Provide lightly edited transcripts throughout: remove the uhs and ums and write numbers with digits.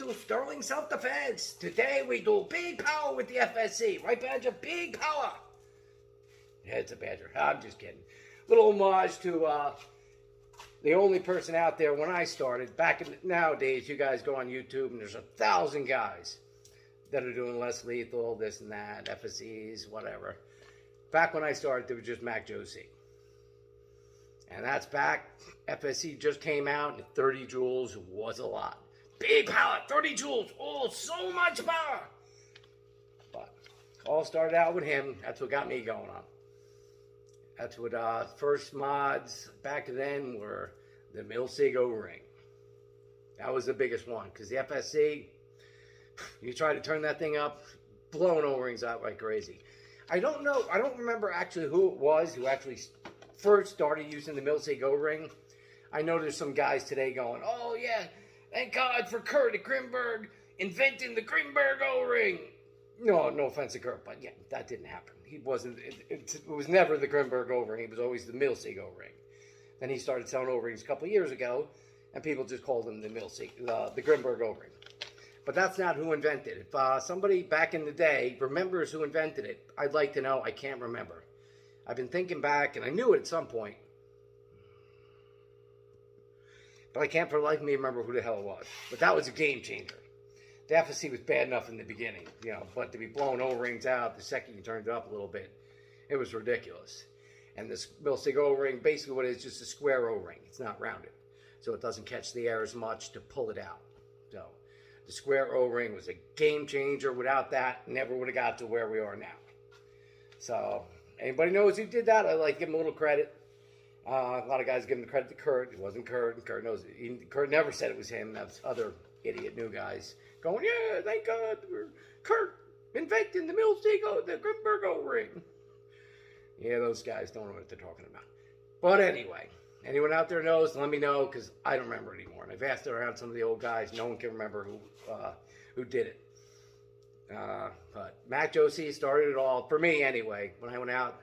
to Sterling Self-Defense. Today we do big power with the FSC. Right, Badger? Big power. Yeah, it's a Badger. I'm just kidding. Little homage to the only person out there when I started. Nowadays, you guys go on YouTube and there's 1,000 guys that are doing less lethal, this and that, FSCs, whatever. Back when I started, there was just Mac Josie. And that's back. FSC just came out, and 30 joules was a lot. Big power, 30 joules. Oh, so much power. But all started out with him. That's what got me going on. That's what first mods back then were the Milsig O-ring. That was the biggest one, because the FSC, you try to turn that thing up, blowing O-rings out like crazy. I don't know, I don't remember actually who it was who actually first started using the Milsig O-ring. I know there's some guys today going, oh yeah, thank God for Kurt at Grimberg inventing the Grimberg O-ring. No offense to Kurt, but yeah, that didn't happen. He wasn't, it was never the Grimberg O-ring, it was always the Milsig O-ring. Then he started selling O-rings a couple of years ago, and people just called him the Milsig, the Grimberg O-ring. But that's not who invented it. If somebody back in the day remembers who invented it, I'd like to know. I can't remember. I've been thinking back, and I knew it at some point. But I can't for the life of me remember who the hell it was. But that was a game changer. The FSC was bad enough in the beginning, you know, but to be blowing O-rings out the second you turned it up a little bit, it was ridiculous. And this Milsig O-ring, basically what it is, just a square O-ring. It's not rounded. So it doesn't catch the air as much to pull it out. So the square O-ring was a game changer. Without that, never would have got to where we are now. So anybody knows who did that? I like to give him a little credit. A lot of guys give him the credit to Kurt. It wasn't Kurt, and Kurt knows it. Kurt never said it was him. That was other idiot new guys going, yeah, thank God, Kurt inventing the Milsig, the Grimberg O-ring. Yeah, those guys don't know what they're talking about. But anyway, anyone out there knows, let me know, because I don't remember anymore. And I've asked around some of the old guys. No one can remember who did it. But Mac Josie started it all, for me anyway, when I went out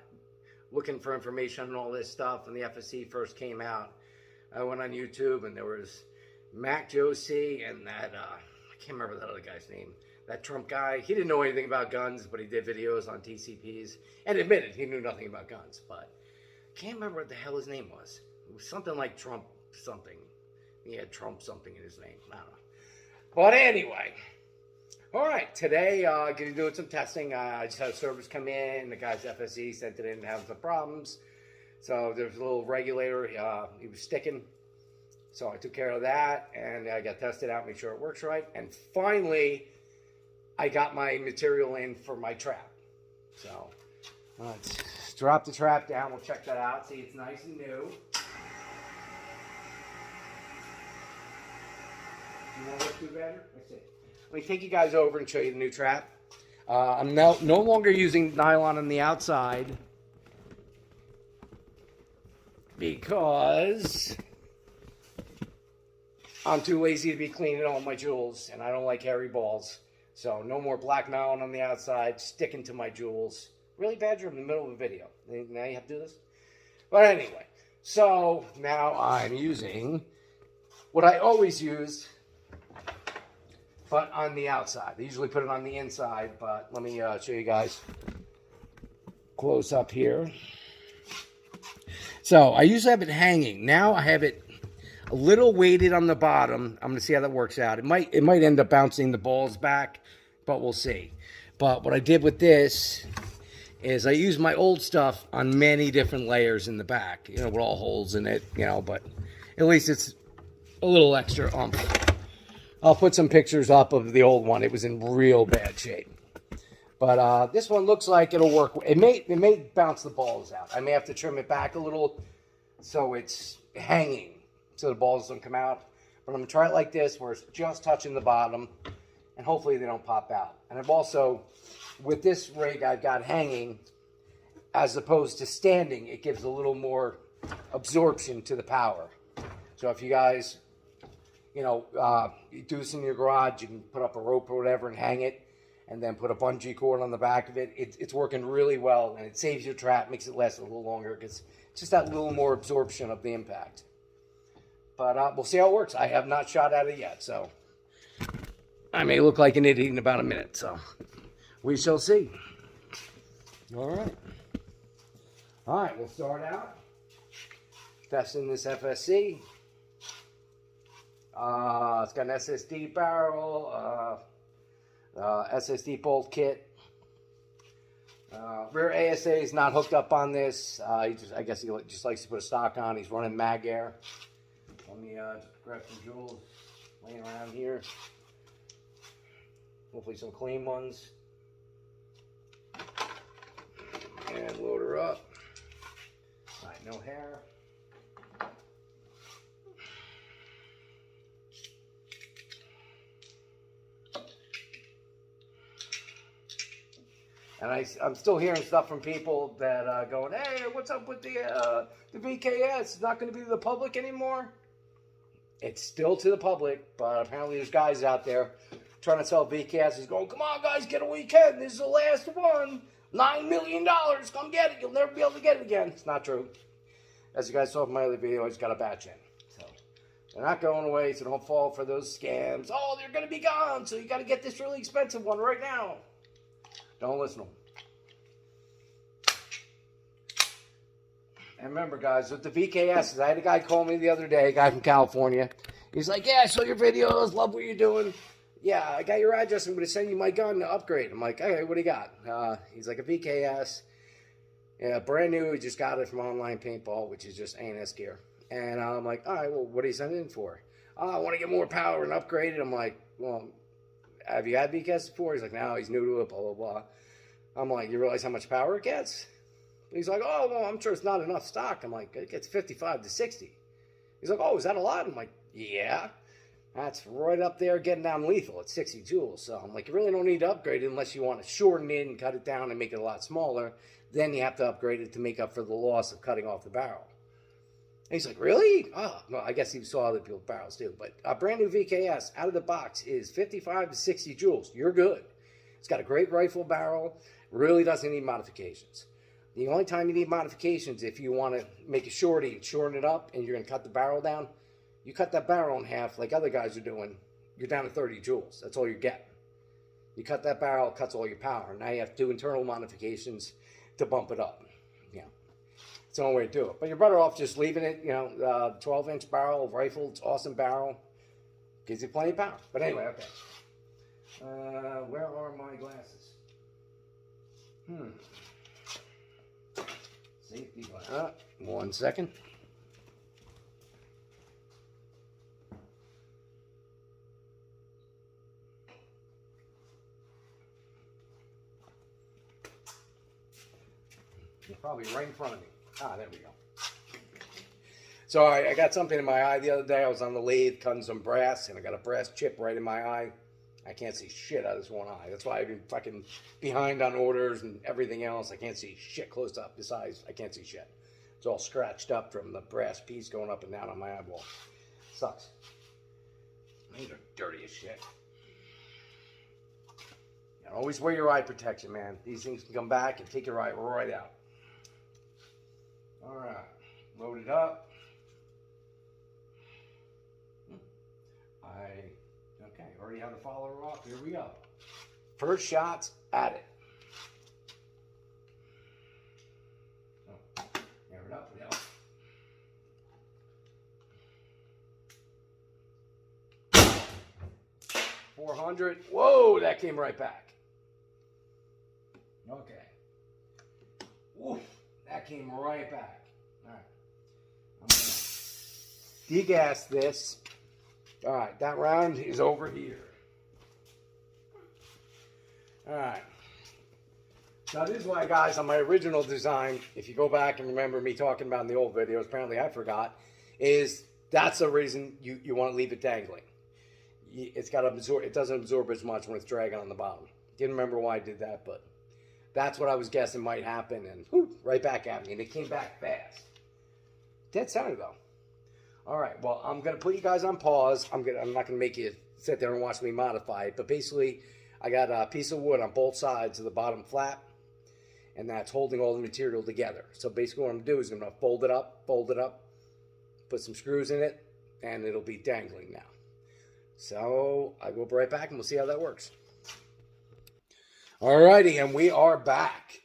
looking for information on all this stuff when the FSC first came out. I went on YouTube, and there was Mac Josie and that, I can't remember that other guy's name, that Trump guy. He didn't know anything about guns, but he did videos on TCPs and admitted he knew nothing about guns. But I can't remember what the hell his name was. It was something like Trump something. He had Trump something in his name. I don't know. But anyway, all right, today going to be doing some testing. I just had a service come in. The guy's FSC sent it in and having some problems. So there's a little regulator. He was sticking. So I took care of that, and I got tested out, make sure it works right. And finally, I got my material in for my trap. So let's drop the trap down. We'll check that out. See, it's nice and new. You want to look too better? Let's see. Let me take you guys over and show you the new trap. I'm no longer using nylon on the outside because I'm too lazy to be cleaning all my jewels, and I don't like hairy balls. So no more black nylon on the outside, sticking to my jewels. Really, Badger, I'm in the middle of a video. Now you have to do this? But anyway, so now I'm using what I always use, but on the outside. They usually put it on the inside, but let me show you guys close up here. So I usually have it hanging. Now I have it a little weighted on the bottom. I'm going to see how that works out. It might end up bouncing the balls back, but we'll see. But what I did with this is I used my old stuff on many different layers in the back, you know, with all holes in it, you know, but at least it's a little extra oomph. I'll put some pictures up of the old one. It was in real bad shape. But this one looks like it'll work. It may bounce the balls out. I may have to trim it back a little so it's hanging, so the balls don't come out. But I'm going to try it like this, where it's just touching the bottom, and hopefully they don't pop out. And I've also, with this rig I've got hanging, as opposed to standing, it gives a little more absorption to the power. So if you guys, you know, do this in your garage, you can put up a rope or whatever and hang it, and then put a bungee cord on the back of it. It's working really well, and it saves your trap, makes it last a little longer, because it's just that little more absorption of the impact. But we'll see how it works. I have not shot at it yet, so I may look like an idiot in about a minute, so we shall see. All right, we'll start out testing this FSC. It's got an SSD barrel, SSD bolt kit. Rear ASA is not hooked up on this. I guess he just likes to put a stock on. He's running Mag Air. Let me grab some jewels laying around here. Hopefully some clean ones. And load her up. All right, no hair. And I'm still hearing stuff from people that going, hey, what's up with the VKS? It's not going to be to the public anymore. It's still to the public, but apparently there's guys out there trying to sell VKS. Going, come on, guys, get a weekend. This is the last one. $9 million. Come get it. You'll never be able to get it again. It's not true. As you guys saw from my other video, I just got a batch in. So they're not going away, so don't fall for those scams. Oh, they're going to be gone, so you got to get this really expensive one right now. Don't listen to them. And remember, guys, with the VKSs, I had a guy call me the other day, a guy from California. He's like, yeah, I saw your videos, love what you're doing. Yeah, I got your address. I'm going to send you my gun to upgrade. I'm like, okay, what do you got? He's like, a VKS. Yeah, brand new. He just got it from Online Paintball, which is just A&S gear. And I'm like, all right, well, what are you sending in for? I want to get more power and upgrade it. I'm like, well, have you had VKS before? He's like, no, he's new to it, blah, blah, blah. I'm like, you realize how much power it gets? He's like, oh, well, I'm sure it's not enough stock. I'm like, it gets 55 to 60. He's like, oh, is that a lot? I'm like, yeah. That's right up there getting down lethal at 60 joules. So I'm like, you really don't need to upgrade it unless you want to shorten it and cut it down and make it a lot smaller. Then you have to upgrade it to make up for the loss of cutting off the barrel. And he's like, really? Oh, well, I guess he saw other people's barrels too. But a brand new VKS out of the box is 55 to 60 joules. You're good. It's got a great rifle barrel. Really doesn't need modifications. The only time you need modifications if you want to make a shorty and shorten it up and you're going to cut the barrel down. You cut that barrel in half like other guys are doing, you're down to 30 joules. That's all you're getting. You cut that barrel, it cuts all your power. Now you have to do internal modifications to bump it up. Yeah, it's the only way to do it. But you're better off just leaving it, 12-inch barrel, rifle, it's awesome barrel. Gives you plenty of power. But anyway, okay. Where are my glasses? Safety glass. 1 second. They're probably right in front of me. There we go. So I got something in my eye the other day. I was on the lathe cutting some brass, and I got a brass chip right in my eye. I can't see shit out of this one eye. That's why I've been fucking behind on orders and everything else. I can't see shit close up. Besides, I can't see shit. It's all scratched up from the brass piece going up and down on my eyeball. Sucks. These are dirty as shit. You know, always wear your eye protection, man. These things can come back and take your eye right out. All right. Load it up. Okay, already have the follower off. Here we go. First shots at it. Oh, air it up, yeah. $400. Whoa, that came right back. Okay. Oof, that came right back. All right. I'm going to degas this. All right, that round is over here. All right. Now, this is why, guys, on my original design, if you go back and remember me talking about in the old videos, apparently I forgot, is that's the reason you want to leave it dangling. It's got to absorb. It doesn't absorb as much when it's dragging on the bottom. Didn't remember why I did that, but that's what I was guessing might happen, and whoop, right back at me, and it came back fast. Dead center, though. All right, well, I'm going to put you guys on pause. I'm not going to make you sit there and watch me modify it. But basically, I got a piece of wood on both sides of the bottom flap, and that's holding all the material together. So basically what I'm going to do is I'm going to fold it up, put some screws in it, and it'll be dangling now. So I will be right back and we'll see how that works. Alrighty, and we are back.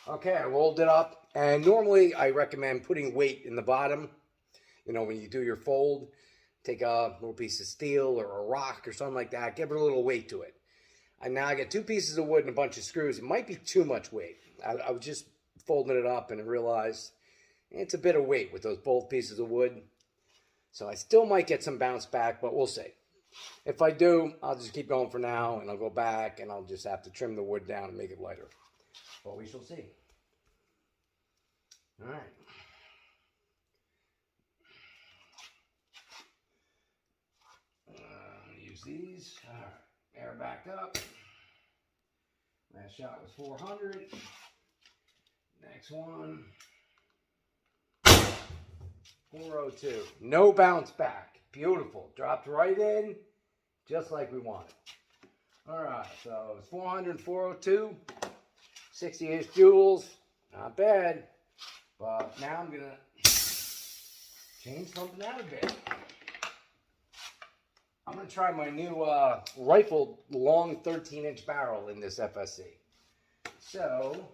Okay, I rolled it up, and normally I recommend putting weight in the bottom. You know, when you do your fold, take a little piece of steel or a rock or something like that, give it a little weight to it. And now I got 2 pieces of wood and a bunch of screws. It might be too much weight. I was just folding it up and I realized it's a bit of weight with those both pieces of wood. So I still might get some bounce back, but we'll see. If I do, I'll just keep going for now, and I'll go back, and I'll just have to trim the wood down and make it lighter. But we shall see. All right. Use these. All right. Air back up. Last shot was 400. Next one. 402. No bounce back. Beautiful. Dropped right in, just like we wanted. All right, so it's 400 and 402. 60-ish joules. Not bad. But now I'm going to change something out a bit. I'm going to try my new rifle long 13-inch barrel in this FSC. So,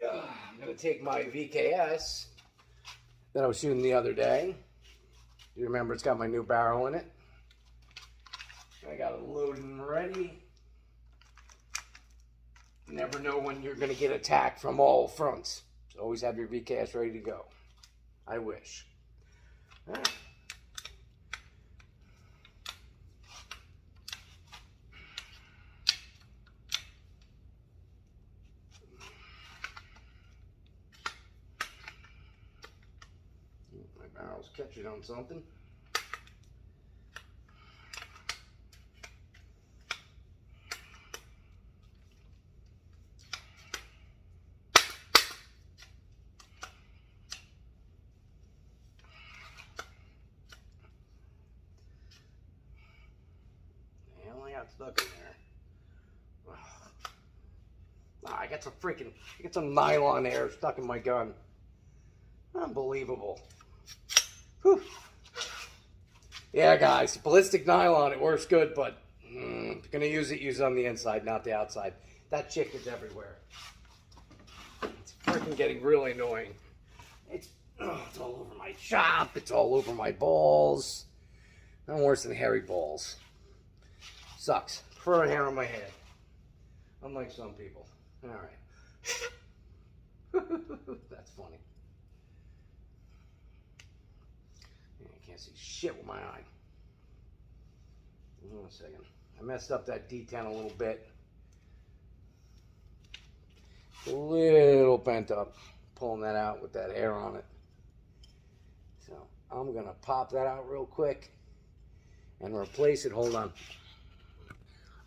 I'm going to take my VKS that I was shooting the other day. You remember it's got my new barrel in it. I got it loaded and ready. You never know when you're going to get attacked from all fronts. So always have your VKS ready to go. I wish. All right. My barrel's catching on something. Stuck in there. I got some nylon air stuck in my gun. Unbelievable. Whew. Yeah, guys, ballistic nylon, it works good, but if you're gonna use it on the inside, not the outside. That chick is everywhere. It's freaking getting really annoying. It's all over my shop. It's all over my balls. I'm worse than hairy balls. Sucks. Prefer a hair on my head. Unlike some people. Alright. That's funny. I can't see shit with my eye. Hold on a second. I messed up that D10 a little bit. A little bent up. Pulling that out with that hair on it. So I'm going to pop that out real quick and replace it. Hold on.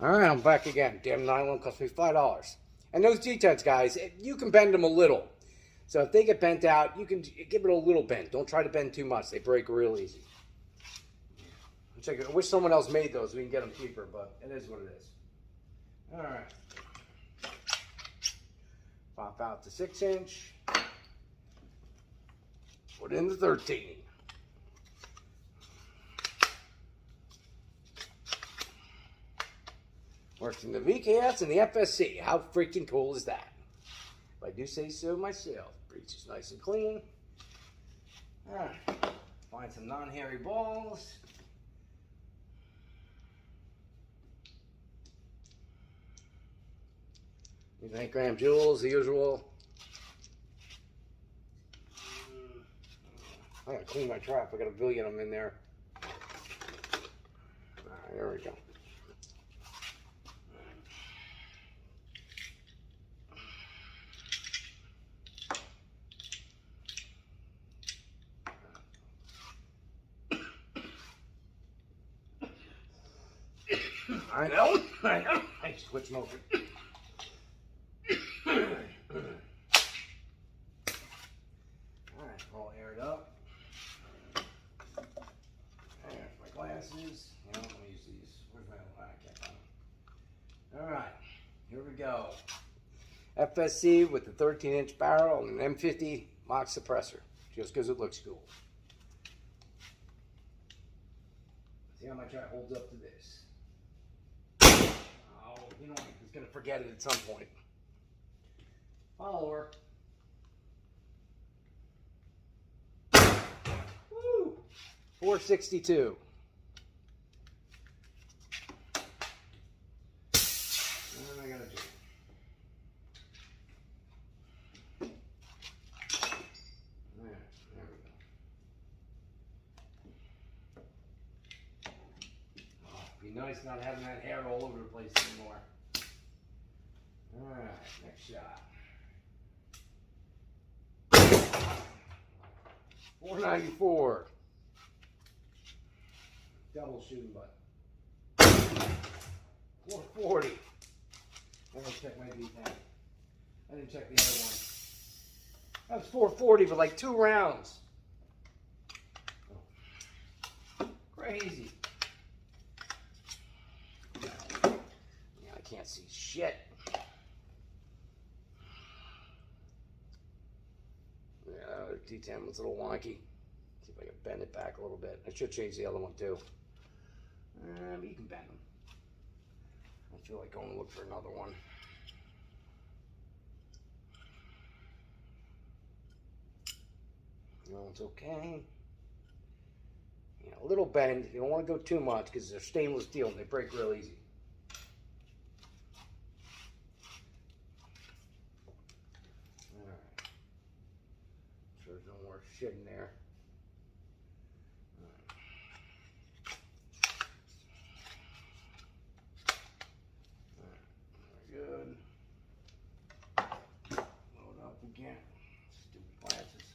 Alright, I'm back again. Damn nylon cost me $5. And those D10s, guys, you can bend them a little. So if they get bent out, you can give it a little bend. Don't try to bend too much. They break real easy. I wish someone else made those. We can get them cheaper, but it is what it is. Alright. Pop out the 6-inch. Put in the 13. Works in the VKS and the FSC. How freaking cool is that? If I do say so myself. Breech is nice and clean. Alright. Find some non-hairy balls. These 8-gram joules, the usual. I gotta clean my trap. I got a billion of them in there. Alright, there we go. I know. I just quit smoking. Alright, all aired up. There's my glasses. You know, let me use these. Where's my I can't find them. Alright, here we go. FSC with the 13-inch barrel and an M50 mock suppressor. Just because it looks cool. See how much that holds up to this. Oh, you know, he's going to forget it at some point. Follower. Woo! 462. What am I going to do? There we go. Oh, it'd be nice not having that hair all over the place anymore. Alright, next shot. 494. Double shooting butt. 440. I'm gonna check my D10. I didn't check the other one. That was 440 for like 2 rounds. Crazy. Yeah, I can't see shit. Yeah, D10 was a little wonky. See if I can bend it back a little bit. I should change the other one too. You can bend them. I feel like going to look for another one. No, it's okay. You know, a little bend. You don't want to go too much because they're stainless steel and they break real easy. Alright. Sure there's no more shit in there. Good. Load up again. Stupid glasses.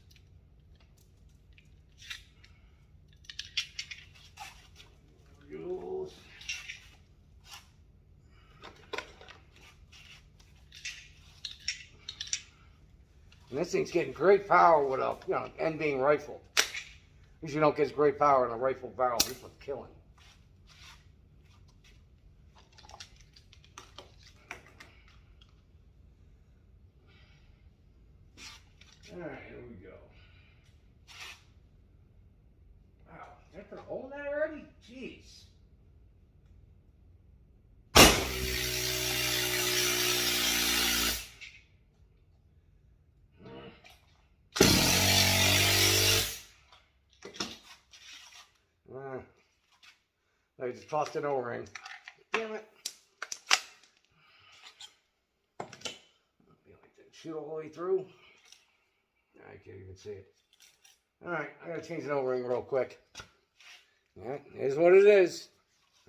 Rules. And this thing's getting great power with a, you know, end being rifle. Usually you don't get great power in a rifle barrel. This one's killing. Alright, here we go. Wow, did I put a hole in that already? Jeez. I just tossed an O-ring. Damn it. Shoot all the way through. I can't even see it. Alright, I gotta change an O-ring real quick. Yeah, it is what it is.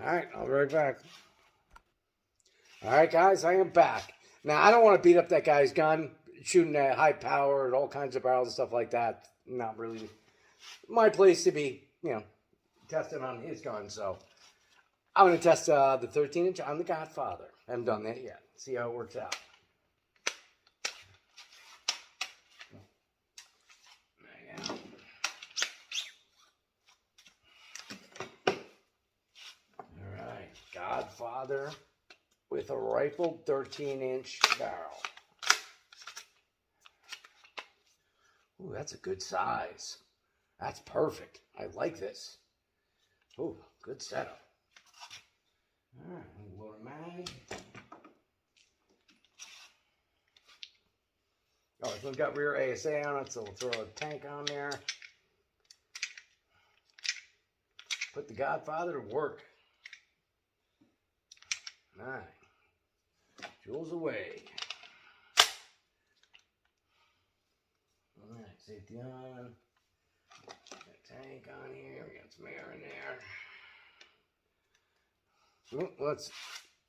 Alright, I'll be right back. Alright guys, I am back. Now I don't want to beat up that guy's gun, shooting at high power and all kinds of barrels and stuff like that. Not really my place to be, you know, testing on his gun, so I'm going to test the 13-inch on the Godfather. I haven't done that yet. See how it works out. Alright, Godfather with a rifled 13-inch barrel. Ooh, that's a good size. That's perfect. I like this. Ooh, good setup. Alright, load a mag. Oh, this one's got rear ASA on it, so we'll throw a tank on there. Put the Godfather to work. Alright. Jewels away. Alright, safety on. Got a tank on here. We got some air in there. Well, let's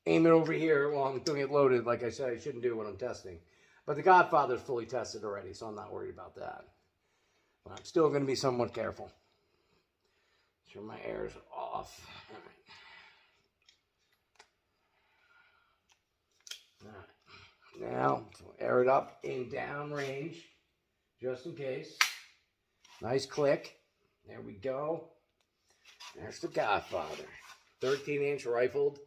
aim it over here while I'm doing it loaded, like I said I shouldn't do when I'm testing. But the Godfather's fully tested already, so I'm not worried about that. But I'm still going to be somewhat careful. Sure my air's off. All right. Now, air it up in down range, just in case. Nice click. There we go. There's the Godfather. 13-inch rifled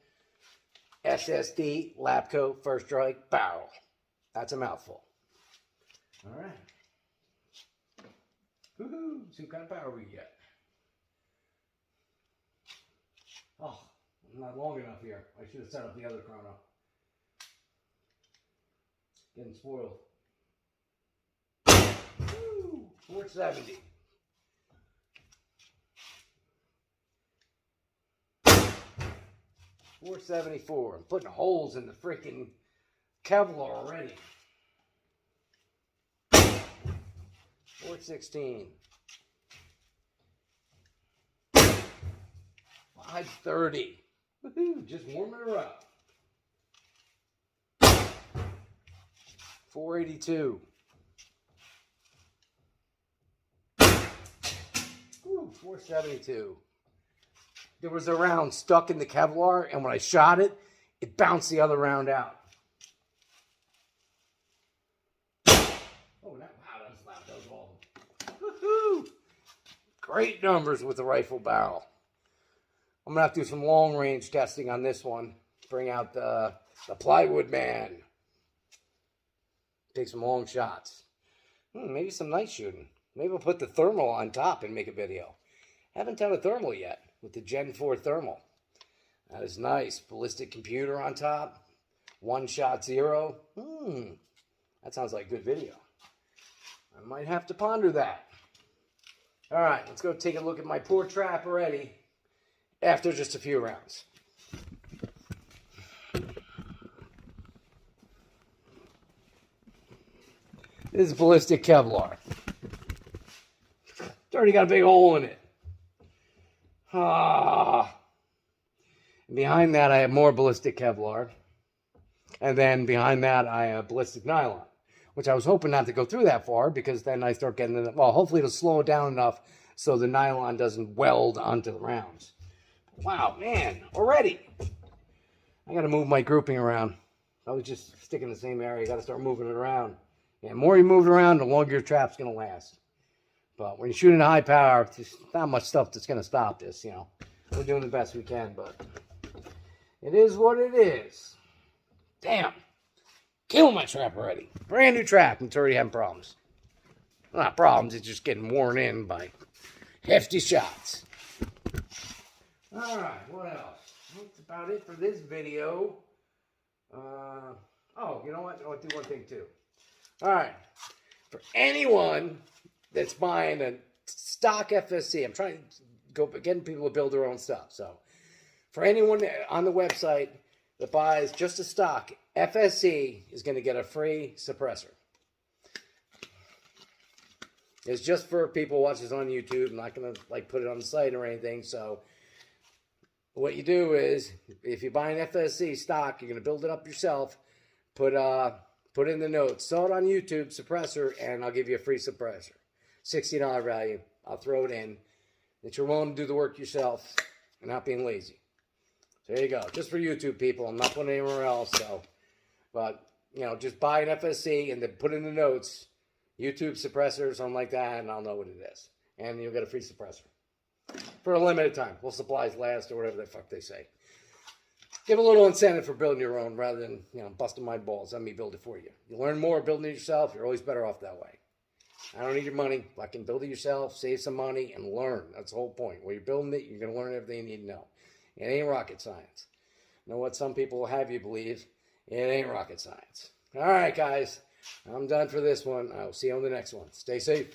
SSD Labco First Strike barrel. That's a mouthful. All right. Woohoo! See what kind of power we get. Oh, I'm not long enough here. I should have set up the other chrono. Getting spoiled. Woo! 470. $474. I'm putting holes in the freaking Kevlar already. 416. 530. Woohoo! Just warming her up. 482. Ooh, 472. There was a round stuck in the Kevlar, and when I shot it, it bounced the other round out. Oh, wow, that's loud. That was all. Woohoo! Great numbers with the rifle barrel. I'm going to have to do some long-range testing on this one. Bring out the plywood man. Take some long shots. Maybe some night shooting. Maybe I'll put the thermal on top and make a video. Haven't done a thermal yet with the Gen 4 thermal. That is nice. Ballistic computer on top. One shot zero. That sounds like a good video. I might have to ponder that. All right, let's go take a look at my poor trap already after just a few rounds. This is ballistic Kevlar. It's already got a big hole in it. And behind that, I have more ballistic Kevlar. And then behind that, I have ballistic nylon, which I was hoping not to go through that far because then I start getting the, well, hopefully it'll slow it down enough so the nylon doesn't weld onto the rounds. Wow, man, already. I got to move my grouping around. I was just sticking in the same area. Got to start moving it around. Yeah, the more you move it around, the longer your trap's going to last. But when you're shooting high power, there's not much stuff that's going to stop this, you know. We're doing the best we can, but it is what it is. Damn. Killing my trap already. Brand new trap. It's already having problems. Not problems, it's just getting worn in by hefty shots. Alright, what else? That's about it for this video. Oh, you know what? I'll do one thing too. Alright. For anyone that's buying a stock FSC, I'm trying to getting people to build their own stuff. So, for anyone on the website that buys just a stock FSC is going to get a free suppressor. It's just for people watching this on YouTube. I'm not going to like put it on the site or anything. So what you do is, if you buy an FSC stock, you're going to build it up yourself. Put in the notes. Saw it on YouTube, suppressor, and I'll give you a free suppressor. $60 value. I'll throw it in. That you're willing to do the work yourself and not being lazy. So there you go. Just for YouTube people. I'm not putting it anywhere else. So, but you know, just buy an FSC and then put in the notes, YouTube suppressor or something like that, and I'll know what it is. And you'll get a free suppressor for a limited time. Will supplies last, or whatever the fuck they say. Give a little incentive for building your own rather than, you know, busting my balls. Let me build it for you. You learn more building it yourself. You're always better off that way. I don't need your money. I can build it yourself, save some money, and learn. That's the whole point. When you're building it, you're going to learn everything you need to know. It ain't rocket science. You know what some people will have you believe? It ain't rocket science. All right, guys. I'm done for this one. I'll see you on the next one. Stay safe.